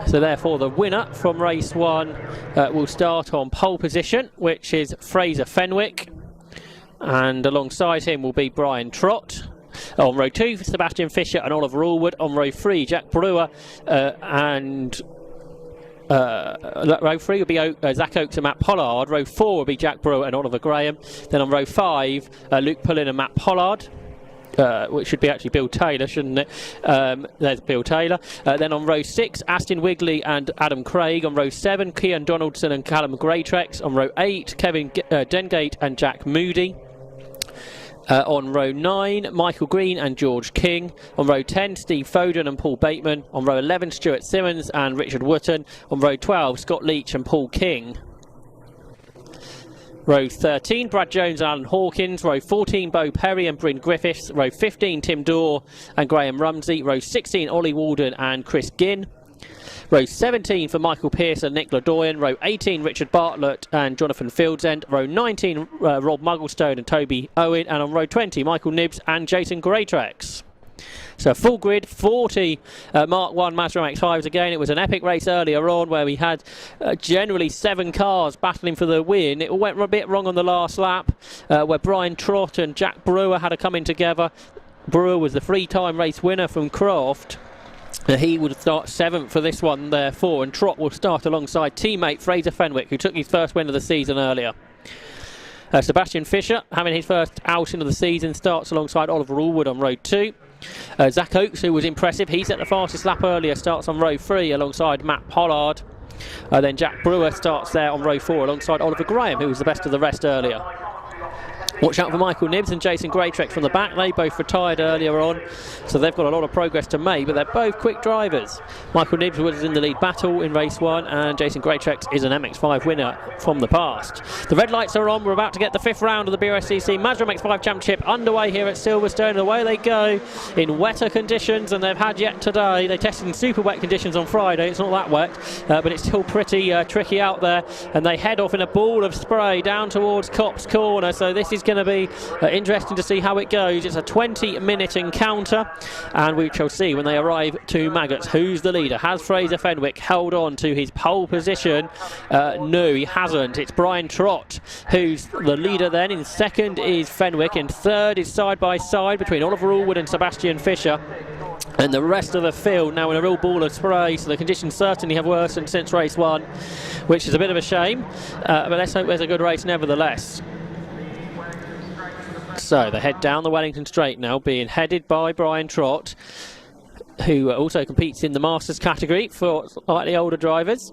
So therefore the winner from race 1 will start on pole position, which is Fraser Fenwick, and alongside him will be Brian Trott. On row 2, Sebastian Fisher and Oliver Allwood. On row 3, Jack Brewer and row 3 will be Zach Oakes and Matt Pollard. Row 4 will be Jack Brewer and Oliver Graham. Then on row 5, Luke Pullen and Matt Pollard. Which should be actually Bill Taylor, shouldn't it? There's Bill Taylor. Then on row 6, Aston Wigley and Adam Craig. On row 7, Cian Donaldson and Callum Greatrex. On row 8, Kevin Dengate and Jack Moody. On row 9, Michael Green and George King. On row 10, Steve Foden and Paul Bateman. On row 11, Stuart Simmons and Richard Wotton. On row 12, Scott Leach and Paul King. Row 13, Brad Jones and Alan Hawkins. Row 14, Bo Perry and Bryn Griffiths. Row 15, Tim Dorr and Graham Rumsey. Row 16, Ollie Walden and Chris Ginn. Row 17 for Michael Pearce and Nick Ledoyen. Row 18, Richard Bartlett and Jonathan Fieldsend. Row 19, Rob Mugglestone and Toby Owen. And on row 20, Michael Nibbs and Jason Greatrex. So full grid, 40 Mark 1 Mazda MX-5s again. It was an epic race earlier on where we had generally 7 cars battling for the win. It all went a bit wrong on the last lap where Brian Trott and Jack Brewer had to come in together. Brewer was the 3-time race winner from Croft. He would start 7th for this one, therefore, and Trott will start alongside teammate Fraser Fenwick, who took his first win of the season earlier. Sebastian Fisher, having his first outing of the season, starts alongside Oliver Allwood on row 2. Zach Oakes, who was impressive, he set the fastest lap earlier, starts on row 3 alongside Matt Pollard. Then Jack Brewer starts there on row 4 alongside Oliver Graham, who was the best of the rest earlier. Watch out for Michael Nibbs and Jason Greatrex from the back. They both retired earlier on, so they've got a lot of progress to make, but they're both quick drivers. Michael Nibbs was in the lead battle in race 1, and Jason Greatrex is an MX-5 winner from the past. The red lights are on. We're about to get the 5th round of the BRSCC Mazda MX-5 Championship underway here at Silverstone. Away they go in wetter conditions, and they've had yet today. They tested in super wet conditions on Friday. It's not that wet, but it's still pretty tricky out there, and they head off in a ball of spray down towards Copse Corner, so this is going to be interesting to see how it goes. It's a 20-minute encounter, and we shall see when they arrive to Maggots who's the leader. Has Fraser Fenwick held on to his pole position? No, he hasn't. It's Brian Trott who's the leader then. In second is Fenwick, and third is side by side between Oliver Allwood and Sebastian Fisher. And the rest of the field now in a real ball of spray, so the conditions certainly have worsened since race 1, which is a bit of a shame, but let's hope there's a good race nevertheless. So they head down the Wellington Straight now, being headed by Brian Trott, who also competes in the Masters category for slightly older drivers.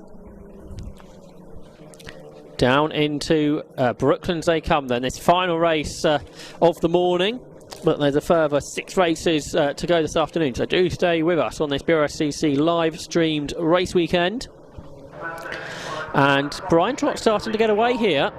Down into Brooklands they come then, this final race of the morning. But there's a further 6 races to go this afternoon, so do stay with us on this BRSCC live streamed race weekend. And Brian Trott starting to get away here.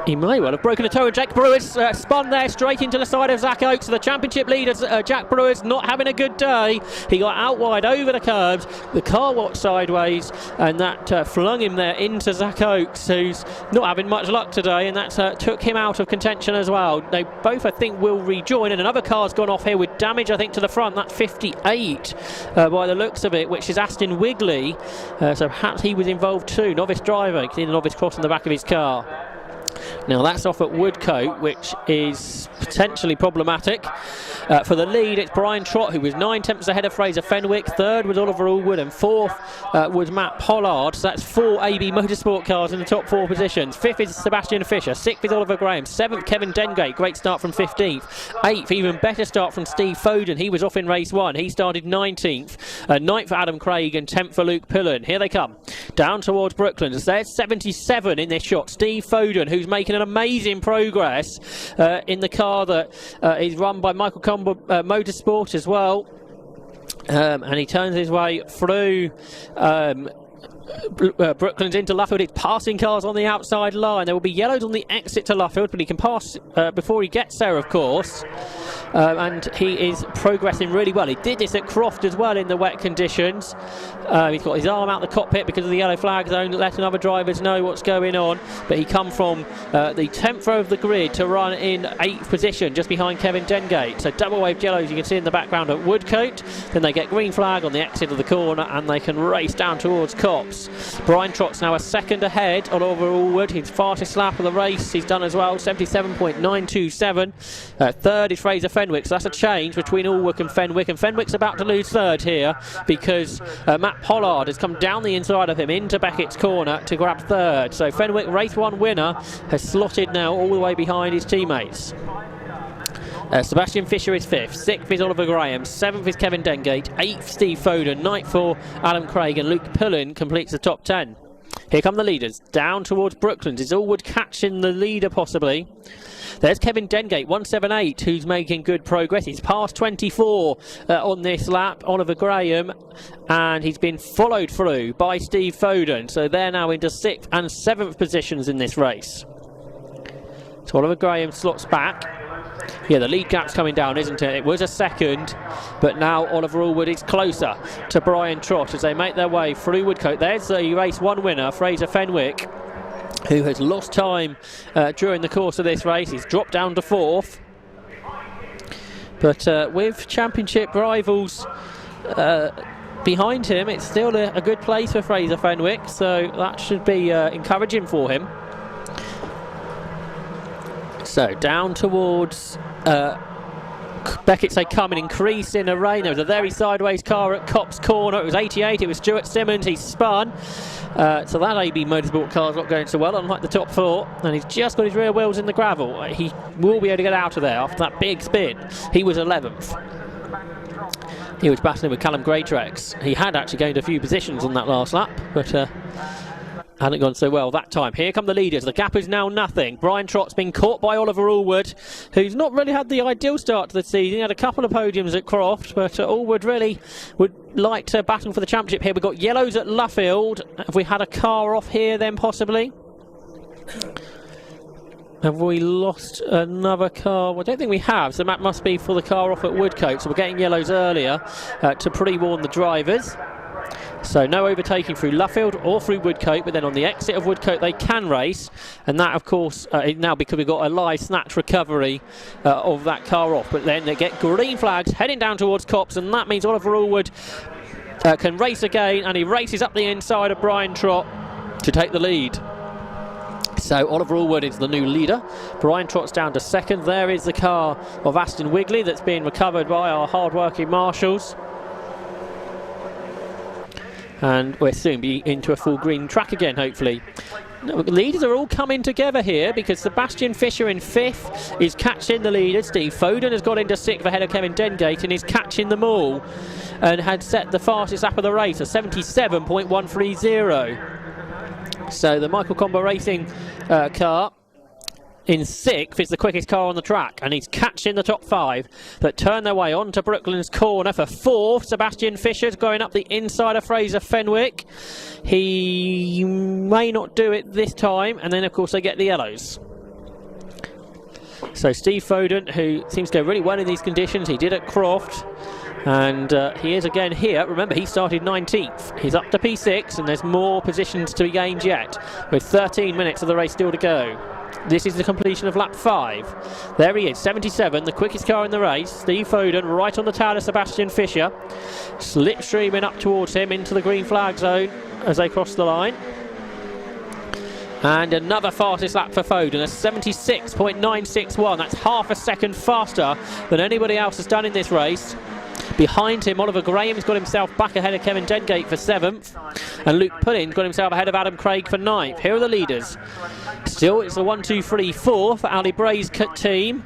He may well have broken a toe, and Jack Brewer's spun there straight into the side of Zach Oakes. So the championship leader, Jack Brewer's not having a good day. He got out wide over the curbs. The car walked sideways, and that flung him there into Zach Oakes, who's not having much luck today, and that took him out of contention as well. They both, I think, will rejoin, and another car's gone off here with damage, I think, to the front. That's 58 by the looks of it, which is Aston Wigley. So perhaps he was involved too. Novice driver, in a novice cross on the back of his car. Now that's off at Woodcote, which is potentially problematic. For the lead, it's Brian Trott, who was 9 tenths ahead of Fraser Fenwick. Third was Oliver Allwood, and fourth was Matt Pollard. So that's 4 AB Motorsport cars in the top 4 positions. 5th is Sebastian Fisher. 6th is Oliver Graham. 7th, Kevin Dengate. Great start from 15th. 8th, even better start from Steve Foden. He was off in race 1. He started 19th. 9th for Adam Craig, and 10th for Luke Pillen. Here they come. Down towards Brooklands. There's 77 in this shot. Steve Foden, who's making an amazing progress in the car that is run by Michael Comber Motorsport as well. And he turns his way through Brooklands into Luffield. It's passing cars on the outside line. There will be yellows on the exit to Luffield, but he can pass before he gets there, of course. And he is progressing really well. He did this at Croft as well in the wet conditions. He's got his arm out the cockpit because of the yellow flag zone, letting other drivers know what's going on. But he come from the 10th row of the grid to run in 8th position, just behind Kevin Dengate. So double waved yellows you can see in the background at Woodcote. Then they get green flag on the exit of the corner and they can race down towards Copse. Brian Trott's now a second ahead on Oliver Allwood. His fastest lap of the race he's done as well, 77.927. Third is Fraser Fenwick, so that's a change between Allwood and Fenwick's about to lose third here because Matt Pollard has come down the inside of him into Beckett's corner to grab third. So Fenwick, race 1 winner, has slotted now all the way behind his teammates. Sebastian Fisher is 5th, 6th is Oliver Graham, 7th is Kevin Dengate, 8th Steve Foden, 9th for Adam Craig, and Luke Pullen completes the top 10. Here come the leaders, down towards Brooklands. Is Allwood catching the leader possibly? There's Kevin Dengate, 178, who's making good progress. He's past 24 on this lap, Oliver Graham, and he's been followed through by Steve Foden. So they're now into 6th and 7th positions in this race. So Oliver Graham slots back. Yeah, the lead gap's coming down, isn't it? It was a second, but now Oliver Allwood is closer to Brian Trott as they make their way through Woodcote. There's the race 1 winner, Fraser Fenwick, who has lost time during the course of this race. He's dropped down to 4th. But with championship rivals behind him, it's still a good place for Fraser Fenwick, so that should be encouraging for him. So down towards Beckett say come and increase in the rain. There was a very sideways car at Copse Corner. It was 88, it was Stuart Simmons, he spun. So that AB Motorsport car's not going so well, unlike the top 4. And he's just got his rear wheels in the gravel. He will be able to get out of there after that big spin. He was 11th. He was battling with Callum Greatrex. He had actually gained a few positions on that last lap, but hadn't gone so well that time. Here come the leaders. The gap is now nothing. Brian Trott's been caught by Oliver Allwood, who's not really had the ideal start to the season. He had a couple of podiums at Croft, but Allwood really would like to battle for the championship here. We've got yellows at Luffield. Have we had a car off here then possibly? Have we lost another car? Well, I don't think we have, so that must be for the car off at Woodcote. So we're getting yellows earlier to pre-warn the drivers. So no overtaking through Luffield or through Woodcote, but then on the exit of Woodcote they can race, and that of course now because we've got a live snatch recovery of that car off, but then they get green flags heading down towards Copse, and that means Oliver Allwood can race again, and he races up the inside of Brian Trott to take the lead. So Oliver Allwood is the new leader. Brian Trott's down to 2nd. There is the car of Aston Wigley that's being recovered by our hard-working marshals. And we'll soon be into a full green track again, hopefully. Leaders are all coming together here because Sebastian Fisher in 5th is catching the leaders. Steve Foden has got into 6th ahead of Kevin Dengate and is catching them all and had set the fastest lap of the race, a 77.130. So the Michael Combo Racing car in 6th is the quickest car on the track, and he's catching the top 5 that turn their way onto Brooklands Corner for 4th. Sebastian Fisher's going up the inside of Fraser Fenwick. He may not do it this time, and then of course they get the yellows. So Steve Foden, who seems to go really well in these conditions, he did at Croft, and he is again here. Remember, he started 19th. He's up to P6, and there's more positions to be gained yet, with 13 minutes of the race still to go. This is the completion of lap 5. There he is, 77, the quickest car in the race. Steve Foden right on the tail of Sebastian Fisher, slipstreaming up towards him into the green flag zone as they cross the line. And another fastest lap for Foden, a 76.961. That's half a second faster than anybody else has done in this race. Behind him, Oliver Graham's got himself back ahead of Kevin Dengate for 7th, and Luke Pullen's got himself ahead of Adam Craig for 9th. Here are the leaders. Still, it's a 1, 2, 3, 4 for Ali Bray's team.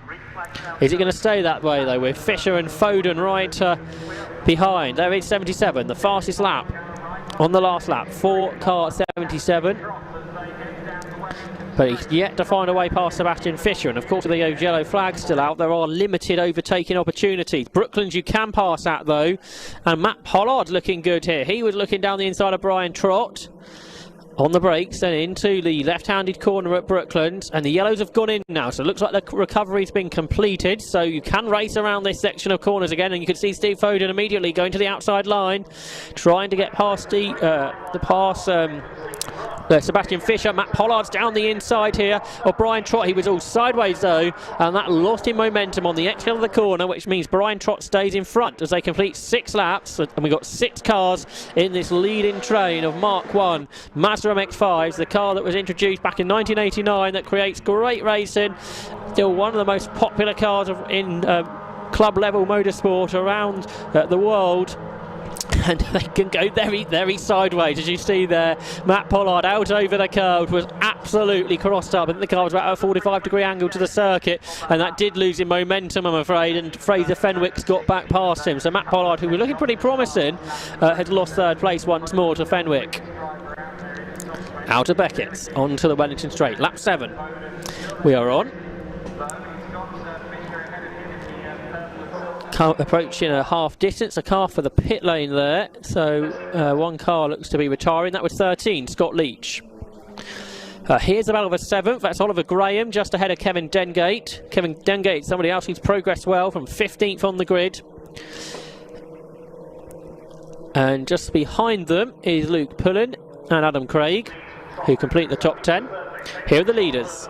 Is it going to stay that way though, with Fisher and Foden right behind? There is 77, the fastest lap on the last lap. 4 car 77. but he's yet to find a way past Sebastian Fischer. And of course, with the yellow flag still out, there are limited overtaking opportunities. Brooklands you can pass at though, and Matt Pollard looking good here. He was looking down the inside of Brian Trott on the brakes and into the left-handed corner at Brooklands, and the yellows have gone in now, so it looks like the recovery's been completed, so you can race around this section of corners again, and you can see Steve Foden immediately going to the outside line, trying to get past Sebastian Fischer. Matt Pollard's down the inside here of Brian Trott. He was all sideways though, and that lost him momentum on the exit of the corner, which means Brian Trott stays in front as they complete 6 laps, and we've got 6 cars in this leading train of Mark 1 Mazda MX-5s, the car that was introduced back in 1989 that creates great racing. Still one of the most popular cars in club level motorsport around the world. And they can go very, very sideways, as you see there. Matt Pollard out over the curve was absolutely crossed up. I think the car was about a 45-degree angle to the circuit, and that did lose him momentum, I'm afraid, and Fraser Fenwick's got back past him. So Matt Pollard, who was looking pretty promising, had lost 3rd place once more to Fenwick. Out of Beckett's, onto the Wellington Straight, lap 7. We are on. Approaching a half distance, a car for the pit lane there, so one car looks to be retiring. That was 13, Scott Leach. Here's a battle for 7th, that's Oliver Graham just ahead of Kevin Dengate. Kevin Dengate, somebody else who's progressed well from 15th on the grid. And just behind them is Luke Pullen and Adam Craig, who complete the top 10. Here are the leaders.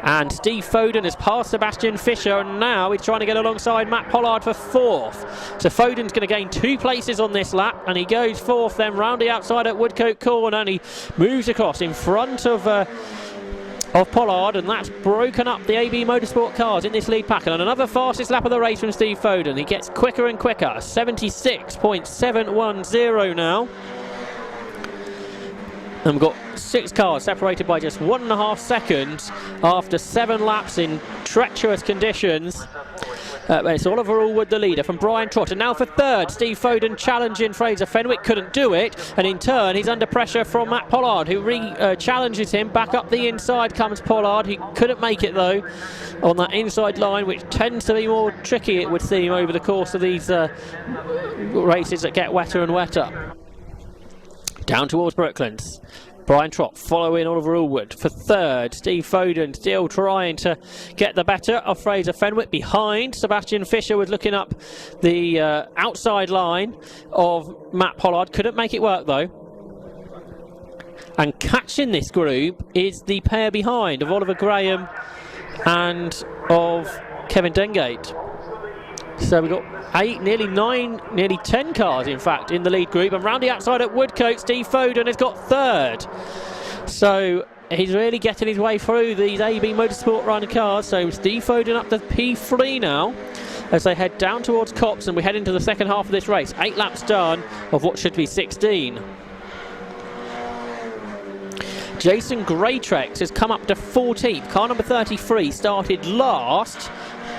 And Steve Foden has passed Sebastian Fischer, and now he's trying to get alongside Matt Pollard for 4th. So Foden's going to gain 2 places on this lap, and he goes 4th then round the outside at Woodcote Corner, and he moves across in front of Pollard, and that's broken up the AB Motorsport cars in this lead pack. And another fastest lap of the race from Steve Foden. He gets quicker and quicker, 76.710 now. And we've got 6 cars separated by just 1.5 seconds after 7 laps in treacherous conditions. It's Oliver Allwood, the leader, from Brian Trott. And now for 3rd, Steve Foden challenging Fraser Fenwick. Couldn't do it. And in turn, he's under pressure from Matt Pollard, who challenges him. Back up the inside comes Pollard. He couldn't make it, though, on that inside line, which tends to be more tricky, it would seem, over the course of these races that get wetter and wetter. Down towards Brooklands. Brian Trott following Oliver Allwood for 3rd. Steve Foden still trying to get the better of Fraser Fenwick. Behind, Sebastian Fischer was looking up the outside line of Matt Pollard. Couldn't make it work though. And catching this group is the pair behind of Oliver Graham and of Kevin Dengate. So we've got 8, nearly 9, nearly 10 cars, in fact, in the lead group. And round the outside at Woodcote, Steve Foden has got 3rd. So he's really getting his way through these AB Motorsport run cars. So Steve Foden up to P3 now as they head down towards Copse, and we head into the second half of this race. 8 laps done of what should be 16. Jason Greytrex has come up to 14th. Car number 33 started last.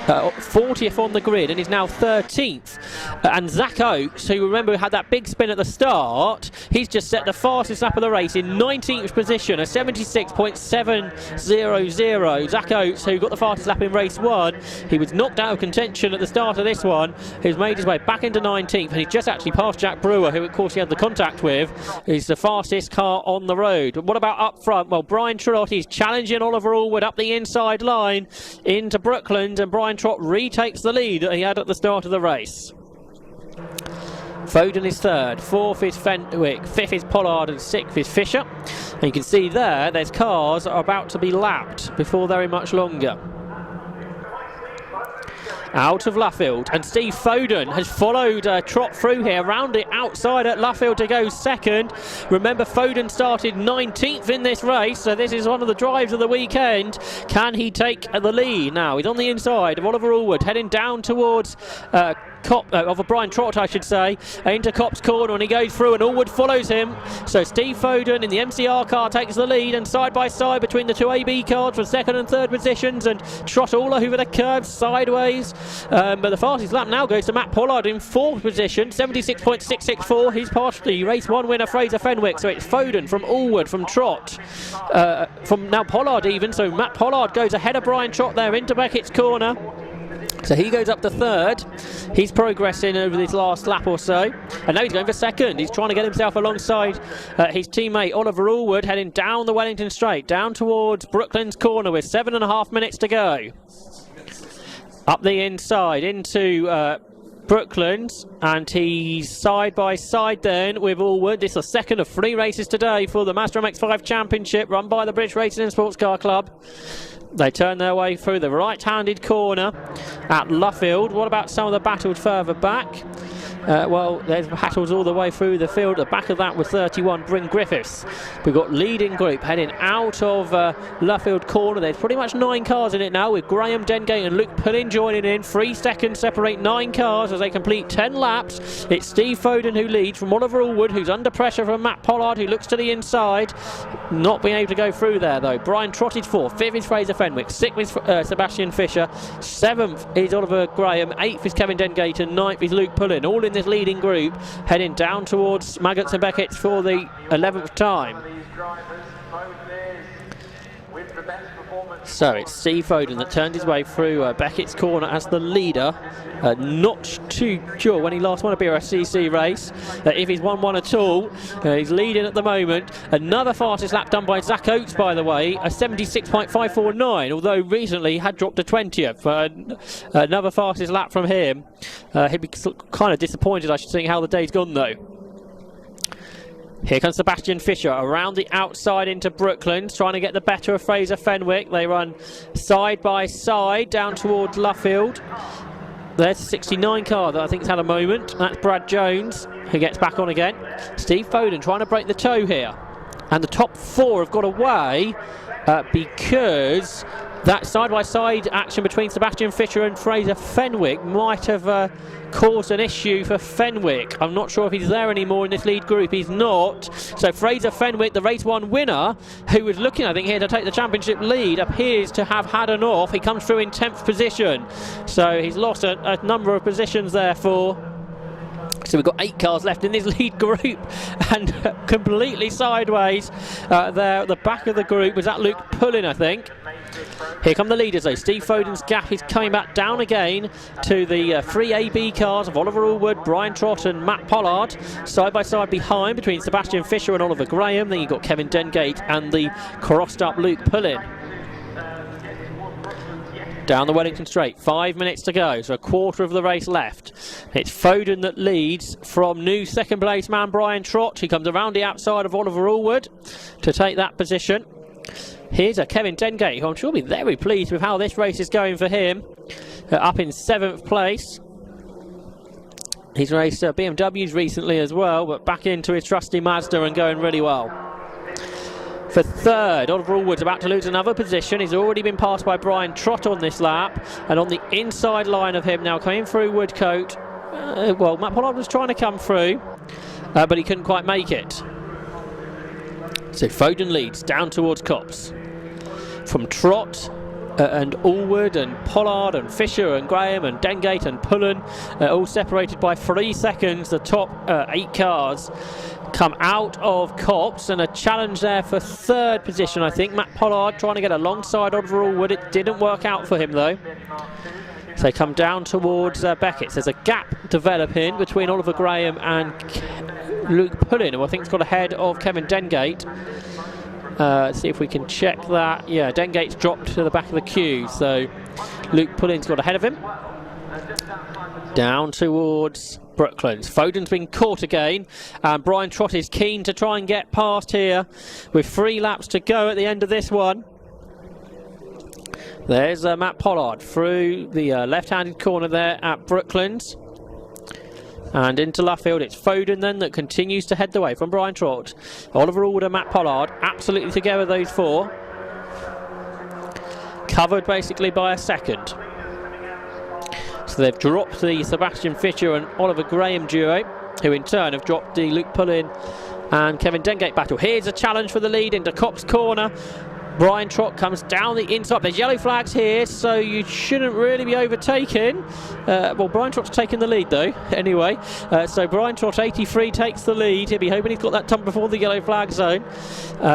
40th on the grid and is now 13th. And Zach Oates, who remember had that big spin at the start, he's just set the fastest lap of the race in 19th position, a 76.700. Zach Oates, who got the fastest lap in race 1, he was knocked out of contention at the start of this one. He's made his way back into 19th, and he just actually passed Jack Brewer, who of course he had the contact with. He's the fastest car on the road. What about up front? Well, Brian Trott is challenging Oliver Allwood up the inside line into Brooklands, and Brian Trott retakes the lead that he had at the start of the race. Foden is 3rd, 4th is Fenwick, 5th is Pollard, and 6th is Fischer. And you can see there's cars that are about to be lapped before very much longer. Out of Luffield, and Steve Foden has followed Trott through here, round the outside at Luffield to go 2nd. Remember, Foden started 19th in this race, so this is one of the drives of the weekend. Can he take the lead? Now he's on the inside of Oliver Allwood, heading down towards Brian Trott, I should say, into Cop's corner, and he goes through, and Allwood follows him. So Steve Foden in the MCR car takes the lead, and side by side between the two AB cars for second and third positions, and Trott all over the curve sideways. But the fastest lap now goes to Matt Pollard in fourth position, 76.664. He's past the race one winner Fraser Fenwick. So it's Foden from Allwood, from Trott, from now Pollard even. So Matt Pollard goes ahead of Brian Trott there into Beckett's corner. So he goes up to third. He's progressing over this last lap or so. And now he's going for second. He's trying to get himself alongside his teammate Oliver Allwood, heading down the Wellington Straight, down towards Brooklands corner with 7.5 minutes to go. Up the inside into Brooklands, and he's side by side then with Allwood. This is the second of 3 races today for the Mazda MX-5 Championship, run by the British Racing and Sports Car Club. They turn their way through the right-handed corner at Luffield. What about some of the battles further back? Well, there's battles all the way through the field. At the back of that was 31, Bryn Griffiths. We've got leading group heading out of Luffield corner. There's pretty much 9 cars in it now, with Graham Dengate and Luke Pullin joining in. 3 seconds separate 9 cars as they complete 10 laps. It's Steve Foden who leads from Oliver Allwood, who's under pressure from Matt Pollard, who looks to the inside. Not being able to go through there, though. Brian Trott is 4th. 5th is Fraser Fenwick. 6th is Sebastian Fisher. 7th is Oliver Graham. 8th is Kevin Dengate. And 9th is Luke Pullin. All in this leading group, heading down towards Maggots and Beckett for the 11th time. So it's Steve Foden that turned his way through Beckett's corner as the leader. Not too sure when he last won a BRSCC race, if he's won one at all. He's leading at the moment. Another fastest lap done by Zach Oates, by the way, a 76.549, although recently he had dropped to 20th. Another fastest lap from him. He'd be kind of disappointed, I should think, how the day's gone though. Here comes Sebastian Fisher around the outside into Brooklands, trying to get the better of Fraser Fenwick. They run side by side down towards Luffield. There's a 69 car that I think's had a moment. That's Brad Jones, who gets back on again. Steve Foden trying to break the toe here. And the top 4 have got away because that side-by-side action between Sebastian Fisher and Fraser Fenwick might have caused an issue for Fenwick. I'm not sure if he's there anymore in this lead group. He's not. So Fraser Fenwick, the race 1 winner, who was looking, I think, here to take the championship lead, appears to have had an off. He comes through in 10th position. So he's lost a number of positions therefore. So we've got 8 cars left in this lead group, and completely sideways there at the back of the group was that Luke Pullin, I think. Here come the leaders though. Steve Foden's gap is coming back down again to the 3 AB cars of Oliver Allwood, Brian Trott and Matt Pollard. Side by side behind between Sebastian Fisher and Oliver Graham. Then you've got Kevin Dengate and the crossed up Luke Pullin. Down the Wellington Straight, 5 minutes to go, so a quarter of the race left. It's Foden that leads from new second place man Brian Trott. He comes around the outside of Oliver Allwood to take that position. Here's a Kevin Dengate, who I'm sure will be very pleased with how this race is going for him. Up in 7th place. He's raced BMWs recently as well, but back into his trusty Mazda and going really well. For 3rd, Oliver Allwood's about to lose another position. He's already been passed by Brian Trott on this lap. And on the inside line of him now, coming through Woodcote. Well, Matt Pollard was trying to come through, but he couldn't quite make it. So Foden leads down towards Copse. From Trott and Allwood and Pollard and Fisher and Graham and Dengate and Pullin, all separated by 3 seconds. The top 8 cars come out of Copse, and a challenge there for 3rd position, I think. Matt Pollard trying to get alongside Oliver Allwood. It didn't work out for him though. So they come down towards Beckett. There's a gap developing between Oliver Graham and Luke Pullin, who I think's got ahead of Kevin Dengate. Let's see if we can check that. Yeah, Dengate's dropped to the back of the queue, so Luke Pullin's got ahead of him. Down towards Brooklands. Foden's been caught again, and Brian Trott is keen to try and get past here with 3 laps to go at the end of this one. There's Matt Pollard through the left-handed corner there at Brooklands. And into Luffield, it's Foden then that continues to head the way from Brian Trott. Oliver Allwood and Matt Pollard, absolutely together those 4. Covered basically by a second. So they've dropped the Sebastian Fisher and Oliver Graham duo, who in turn have dropped the Luke Pullin and Kevin Dengate battle. Here's a challenge for the lead into Copse Corner. Brian Trott comes down the inside. There's yellow flags here, so you shouldn't really be overtaken. Well, Brian Trott's taking the lead though, anyway. So Brian Trott, 83, takes the lead. He'll be hoping he's got that time before the yellow flag zone.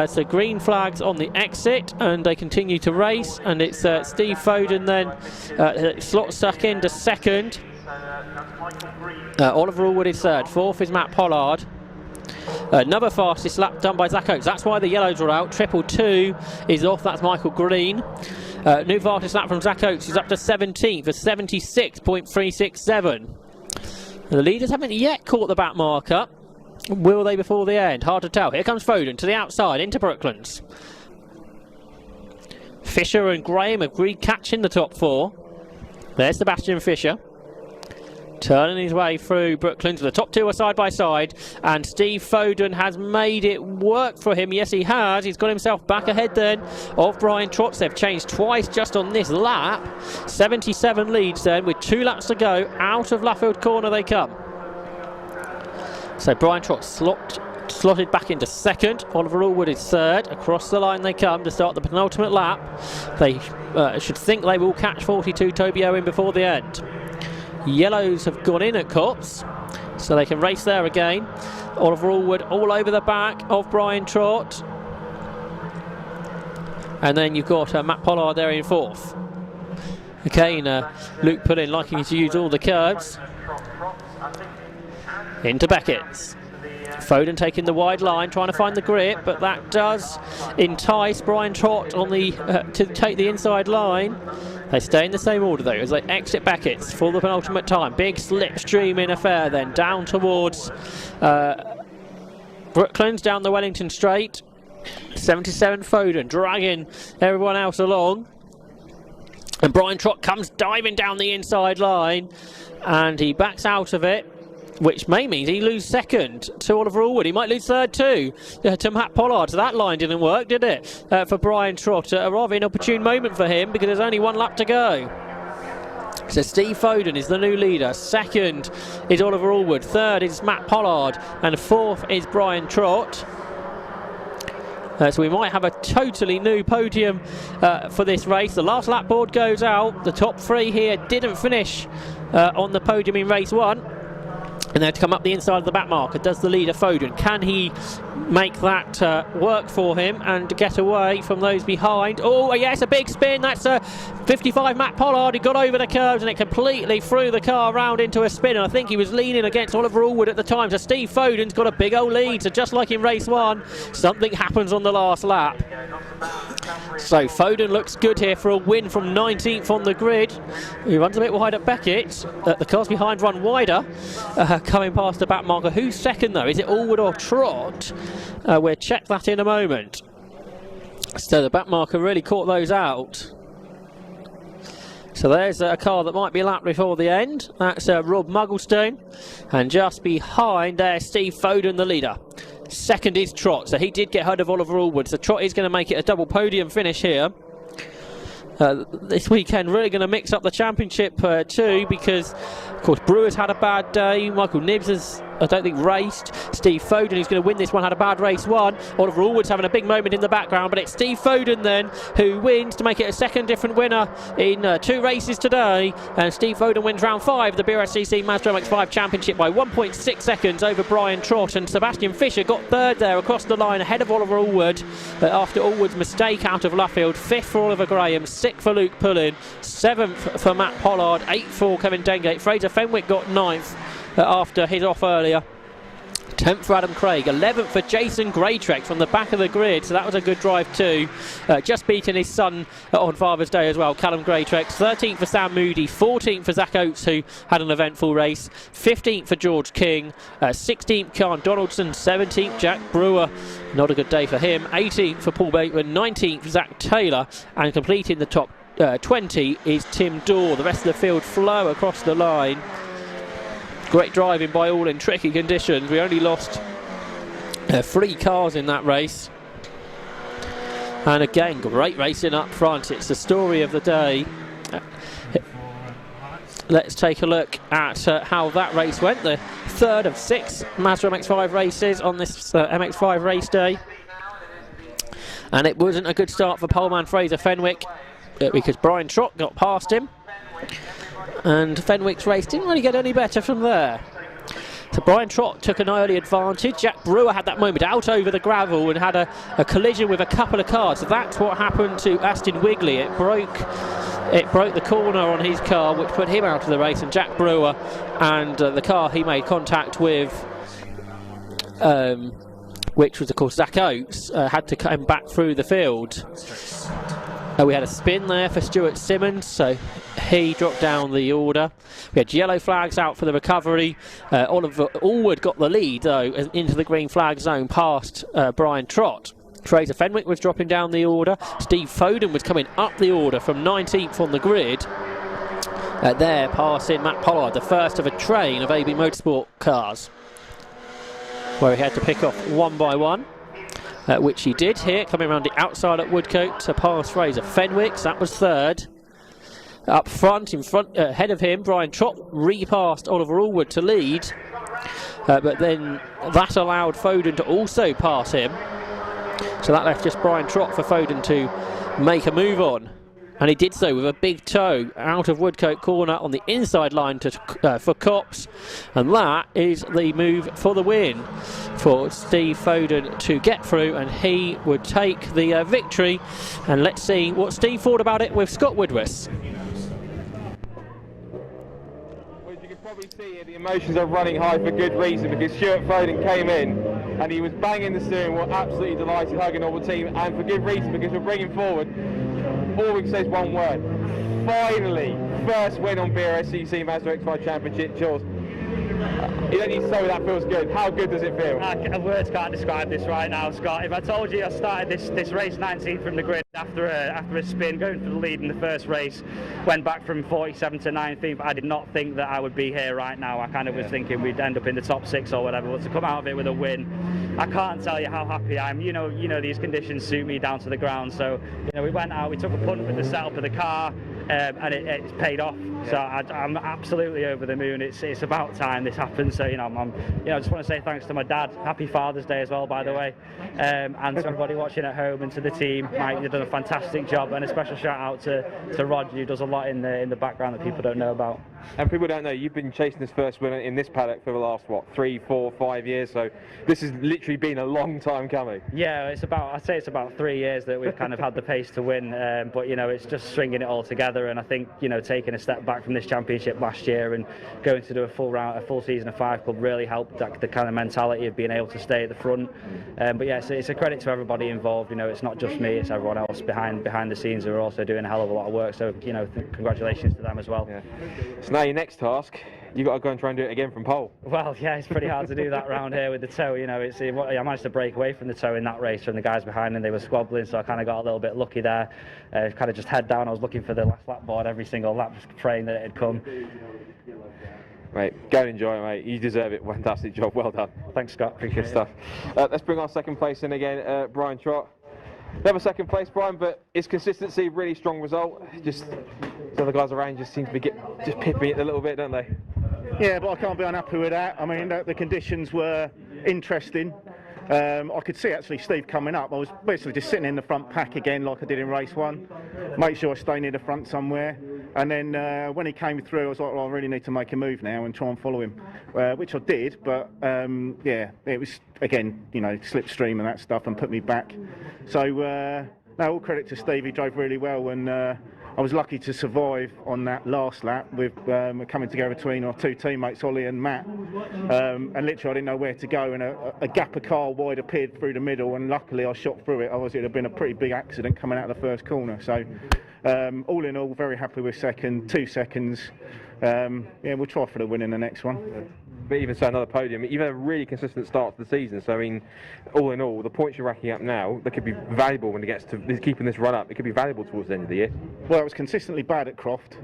So green flags on the exit, and they continue to race. And it's Steve Foden then slots stuck into second. Oliver Allwood is third. Fourth is Matt Pollard. Another fastest lap done by Zach Oates. That's why the yellows are out. 222 is off. That's Michael Green. New fastest lap from Zach Oates is up to 17th for 76.367. The leaders haven't yet caught the back marker. Will they before the end? Hard to tell. Here comes Foden to the outside into Brooklands. Fisher and Graham agreed catching the top four. There's Sebastian Fisher, turning his way through Brooklands. The top two are side by side, and Steve Foden has made it work for him. Yes, he has. He's got himself back ahead then of Brian Trott. They've changed twice just on this lap. 77 leads then with 2 laps to go. Out of Luffield Corner they come. So Brian Trott slotted back into second. Oliver Allwood is third. Across the line they come to start the penultimate lap. They should think they will catch 42 Toby Owen before the end. Yellows have gone in at Copse, so they can race there again. Oliver Allwood all over the back of Brian Trott. And then you've got Matt Pollard there in fourth. Again, Luke Pullin liking to use all the curves. Into Beckett's. Foden taking the wide line, trying to find the grip, but that does entice Brian Trott on the to take the inside line. They stay in the same order though as they exit Beckett's for the penultimate time. Big slipstream in affair then down towards Brooklands, down the Wellington Straight. 77 Foden dragging everyone else along. And Brian Trott comes diving down the inside line, and he backs out of it, which may mean he loses second to Oliver Allwood. He might lose third too to Matt Pollard. So that line didn't work, did it? For Brian Trott, a rather inopportune moment for him because there's only 1 lap to go. So Steve Foden is the new leader. Second is Oliver Allwood. Third is Matt Pollard. And fourth is Brian Trott. So we might have a totally new podium for this race. The last lap board goes out. The top 3 here didn't finish on the podium in race 1. And they have to come up the inside of the back marker. Does the leader Foden? Can he make that work for him and get away from those behind? Oh, yes, a big spin. That's 55 Matt Pollard. He got over the curves and it completely threw the car round into a spin. And I think he was leaning against Oliver Allwood at the time. So Steve Foden's got a big old lead. So just like in race 1, something happens on the last lap. So Foden looks good here for a win from 19th on the grid. He runs a bit wide at Beckett. The cars behind run wider. Coming past the back marker. Who's second though? Is it Allwood or Trott? We'll check that in a moment. So the back marker really caught those out. So there's a car that might be lapped before the end. That's Rob Mugglestone. And just behind there, Steve Foden, the leader. Second is Trott. So he did get hold of Oliver Allwood. So Trott is going to make it a double podium finish here. This weekend really going to mix up the championship too, because of course Brewer's had a bad day. Michael Nibbs has, I don't think, raced. Steve Foden, who's going to win this one, had a bad race 1. Oliver Allwood's having a big moment in the background, but it's Steve Foden then who wins to make it a second different winner in 2 races today. And Steve Foden wins round 5 of the BRSCC Mazda MX-5 Championship by 1.6 seconds over Brian Trott. And Sebastian Fisher got third there across the line ahead of Oliver Allwood after Allwood's mistake out of Luffield. 5th for Oliver Graham, 6th for Luke Pullin, 7th for Matt Pollard, 8th for Kevin Dengate. Fraser Fenwick got 9th after his off earlier. 10th for Adam Craig, 11th for Jason Graytrex from the back of the grid, so that was a good drive too. Just beating his son on Father's Day as well, Callum Graytrex. 13th for Sam Moody, 14th for Zach Oates, who had an eventful race. 15th for George King, 16th Karen Donaldson, 17th Jack Brewer, not a good day for him. 18th for Paul Bateman, 19th Zach Taylor, and completing the top 20 is Tim Dorr. The rest of the field flow across the line. Great driving by all in tricky conditions. We only lost 3 cars in that race. And again, great racing up front. It's the story of the day. let's take a look at how that race went. The third of 6 Mazda MX-5 races on this MX-5 race day. And it wasn't a good start for poleman Fraser Fenwick because Brian Trott got past him. And Fenwick's race didn't really get any better from there. So Brian Trott took an early advantage. Jack Brewer had that moment out over the gravel and had a collision with a couple of cars. So that's what happened to Aston Wigley. It broke the corner on his car, which put him out of the race. And Jack Brewer and the car he made contact with, which was of course Zach Oates, had to come back through the field. We had a spin there for Stuart Simmons, so he dropped down the order. We had yellow flags out for the recovery. Oliver Allwood got the lead though into the green flag zone past Brian Trott. Fraser Fenwick was dropping down the order. Steve Foden was coming up the order from 19th on the grid. There passing Matt Pollard, the first of a train of AB Motorsport cars, where he had to pick off one by one. Which he did here, coming around the outside at Woodcote to pass Fraser Fenwick. So that was third. Up front, ahead of him, Brian Trott repassed Oliver Allwood to lead. But then that allowed Foden to also pass him. So that left just Brian Trott for Foden to make a move on. And he did so with a big toe out of Woodcote corner on the inside line for Copse. And that is the move for the win for Steve Foden to get through, and he would take the victory. And let's see what Steve thought about it with Scott Woodward. Well, you can probably see here the emotions are running high for good reason, because Stuart Foden came in and he was banging the steering wheel, absolutely delighted, hugging all the team, and for good reason, because we're bringing forward, all we can say is one word: finally, first win on BRSCC Mazda X5 Championship. Jules, you don't need to say that feels good. How good does it feel? Words can't describe this right now, Scott. If I told you I started this race 19th from the grid after a spin, going for the lead in the first race, went back from 47th to 19th, I did not think that I would be here right now. I kind of was thinking we'd end up in the top 6 or whatever, but to come out of it with a win, I can't tell you how happy I am. You know these conditions suit me down to the ground, so we went out, we took a punt with the setup of the car, and it's paid off. So I'm absolutely over the moon. It's about time this happened. So I just want to say thanks to my dad. Happy Father's Day as well, by the way, and to everybody watching at home and to the team. Mike, you've done a fantastic job, and a special shout out to Rod, who does a lot in the background that people don't know about. And people don't know, you've been chasing this first win in this paddock for the last 3, 4, 5 years. So this has literally been a long time coming. Yeah, I'd say it's about 3 years that we've kind of had the pace to win, but it's just stringing it all together. And I think taking a step back from this championship last year and going to do a full season of 5 Club really helped the kind of mentality of being able to stay at the front. But yeah, it's a credit to everybody involved. It's not just me, it's everyone else behind the scenes who are also doing a hell of a lot of work. So congratulations to them as well. Yeah. So now your next task, you've got to go and try and do it again from pole. Well, yeah, it's pretty hard to do that round here with the toe. I managed to break away from the toe in that race from the guys behind, and they were squabbling, so I kind of got a little bit lucky there. Kind of just head down. I was looking for the last lap board every single lap, just praying that it had come. Mate, go and enjoy it, mate. You deserve it. Fantastic job. Well done. Thanks, Scott. Good stuff. Let's bring our second place in again, Brian Trott. Never second place, Brian, but it's consistency, really strong result. Just the other guys around just seem to be just pipping it a little bit, don't they? Yeah, but I can't be unhappy with that. I mean, the conditions were interesting. I could see actually Steve coming up. I was basically just sitting in the front pack again like I did in race 1. Make sure I stay near the front somewhere. And then when he came through, I was like, well, I really need to make a move now and try and follow him, which I did. But yeah, it was, again, slipstream and that stuff, and put me back. So no, all credit to Steve. He drove really well, and I was lucky to survive on that last lap with coming together between our 2 teammates, Ollie and Matt. And literally I didn't know where to go, and a gap of car wide appeared through the middle, and luckily I shot through it. Otherwise it would have been a pretty big accident coming out of the first corner. So all in all, very happy with second, 2 seconds. Yeah, we'll try for the win in the next one. But even so, another podium. You've had a really consistent start to the season. So I mean, all in all, the points you're racking up now, that could be valuable when it gets to keeping this run up. It could be valuable towards the end of the year. Well, it was consistently bad at Croft.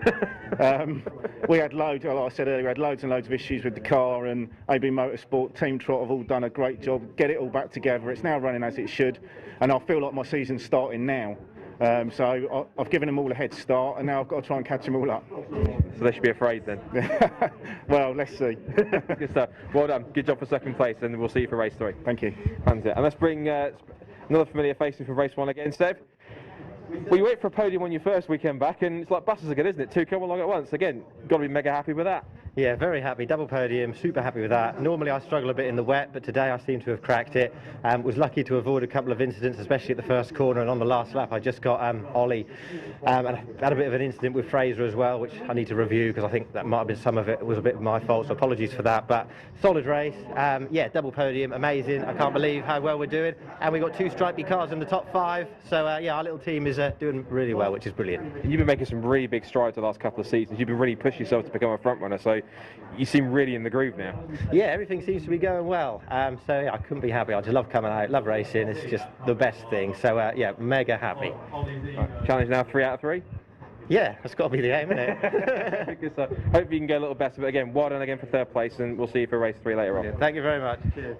We had loads, like I said earlier, we had loads and loads of issues with the car, and AB Motorsport, Team Trott have all done a great job. Get it all back together. It's now running as it should, and I feel like my season's starting now. So I've given them all a head start, and now I've got to try and catch them all up. So they should be afraid then. Well, let's see. Good stuff. Well done. Good job for second place, and we'll see you for race 3. Thank you. And let's bring another familiar face in for race 1 again, Steve. Well, you wait for a podium on your first weekend back, and it's like buses again, isn't it? 2 come along at once. Again, got to be mega happy with that. Yeah, very happy. Double podium, super happy with that. Normally I struggle a bit in the wet, but today I seem to have cracked it. Was lucky to avoid a couple of incidents, especially at the first corner, and on the last lap I just got Ollie. And I had a bit of an incident with Fraser as well, which I need to review because I think that might have been some of it was a bit of my fault, so apologies for that. But solid race. Yeah, double podium, amazing. I can't believe how well we're doing. And we got 2 stripy cars in the top 5. So yeah, our little team is doing really well, which is brilliant. You've been making some really big strides the last couple of seasons. You've been really pushing yourself to become a front runner, so you seem really in the groove now. Yeah, everything seems to be going well. So yeah, I couldn't be happy. I just love coming out, love racing. It's just the best thing. So yeah, mega happy. Right. Challenge now 3 out of 3. Yeah, that's got to be the aim, isn't it? Good stuff. Hope you can get a little better. But again, well done again for 3rd place, and we'll see you for race 3 later on. Thank you very much. Cheers.